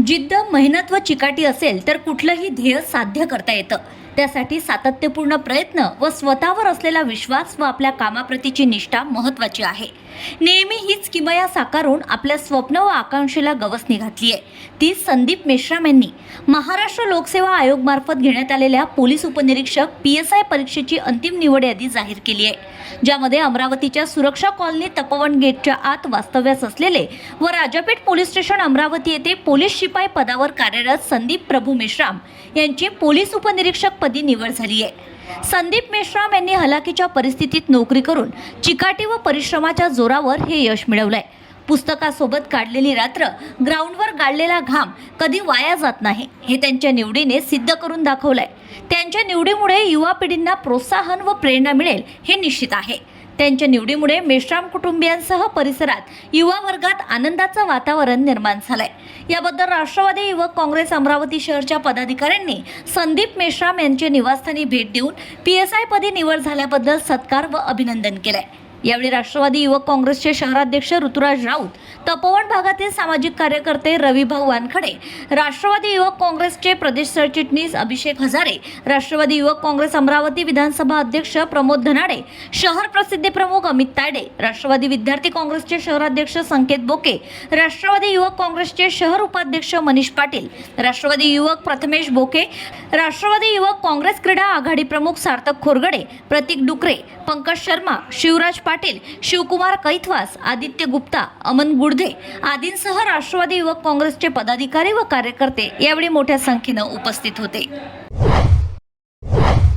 जिद्द, मेहनत व चिकाटी असेल तर कुठलंही ध्येय साध्य करता येतं. त्यासाठी सातत्यपूर्ण प्रयत्न व स्वतःवर असलेला विश्वास व आपल्या कामाप्रतीची निष्ठा महत्त्वाची आहे. नेहमी हीच किमया साकारून आपल्या स्वप्न व आकांक्षेला गवसणी घातली आहे. ती संदीप मेश्राम यांनी महाराष्ट्र लोकसेवा आयोग मार्फत घेण्यात आलेल्या पोलीस उपनिरीक्षक PSI परीक्षेची अंतिम निवड यादी जाहीर केली आहे, ज्यामध्ये अमरावतीच्या सुरक्षा कॉलनी तपोवन गेटच्या आत वास्तव्यास असलेले व राजापेठ पोलीस स्टेशन अमरावती येथे पोलीस शिपाई पदावर कार्यरत संदीप प्रभू मेश्राम यांची पोलीस उपनिरीक्षक पदी निवड झाली आहे. संदीप मेश्राम यांनी हलाखीच्या परिस्थितीत नोकरी करून चिकाटी व परिश्रमाच्या जोरावर हे यश मिळवलंय. पुस्तकासोबत काढलेली रात्र, ग्राउंडवर गाळलेला घाम कधी वाया जात नाही, हे त्यांच्या निवडीने सिद्ध करून दाखवलंय. त्यांच्या निवडीमुळे युवा पिढींना प्रोत्साहन व प्रेरणा मिळेल हे निश्चित आहे. त्यांच्या निवडीमुळे मेश्राम कुटुंबियांसह परिसरात युवा वर्गात आनंदाचं वातावरण निर्माण झालंय. याबद्दल राष्ट्रवादी युवक काँग्रेस अमरावती शहरच्या पदाधिकाऱ्यांनी संदीप मेश्राम यांच्या निवासस्थानी भेट देऊन PSI पदी निवड झाल्याबद्दल सत्कार व अभिनंदन केलंय. यावेळी राष्ट्रवादी युवक काँग्रेसचे शहराध्यक्ष ऋतुराज राऊत, तपोवन भागातील सामाजिक कार्यकर्ते रविभाऊ वानखडे, राष्ट्रवादी युवक काँग्रेसचे प्रदेश सरचिटणीस अभिषेक हजारे, राष्ट्रवादी युवक काँग्रेस अमरावती विधानसभा अध्यक्ष प्रमोद धनाडे, शहर प्रसिद्धी प्रमुख अमित तायडे, राष्ट्रवादी विद्यार्थी काँग्रेसचे शहराध्यक्ष संकेत बोके, राष्ट्रवादी युवक काँग्रेसचे शहर उपाध्यक्ष मनीष पाटील, राष्ट्रवादी युवक प्रथमेश बोके, राष्ट्रवादी युवक काँग्रेस क्रीडा आघाडी प्रमुख सार्थक खोरगडे, प्रतीक डुकरे, पंकज शर्मा, शिवराज पाटील, शिवकुमार कैथवास, आदित्य गुप्ता, अमन गुडधे आदींसह राष्ट्रवादी युवक काँग्रेसचे पदाधिकारी व कार्यकर्ते यावेळी मोठ्या संख्येने उपस्थित होते.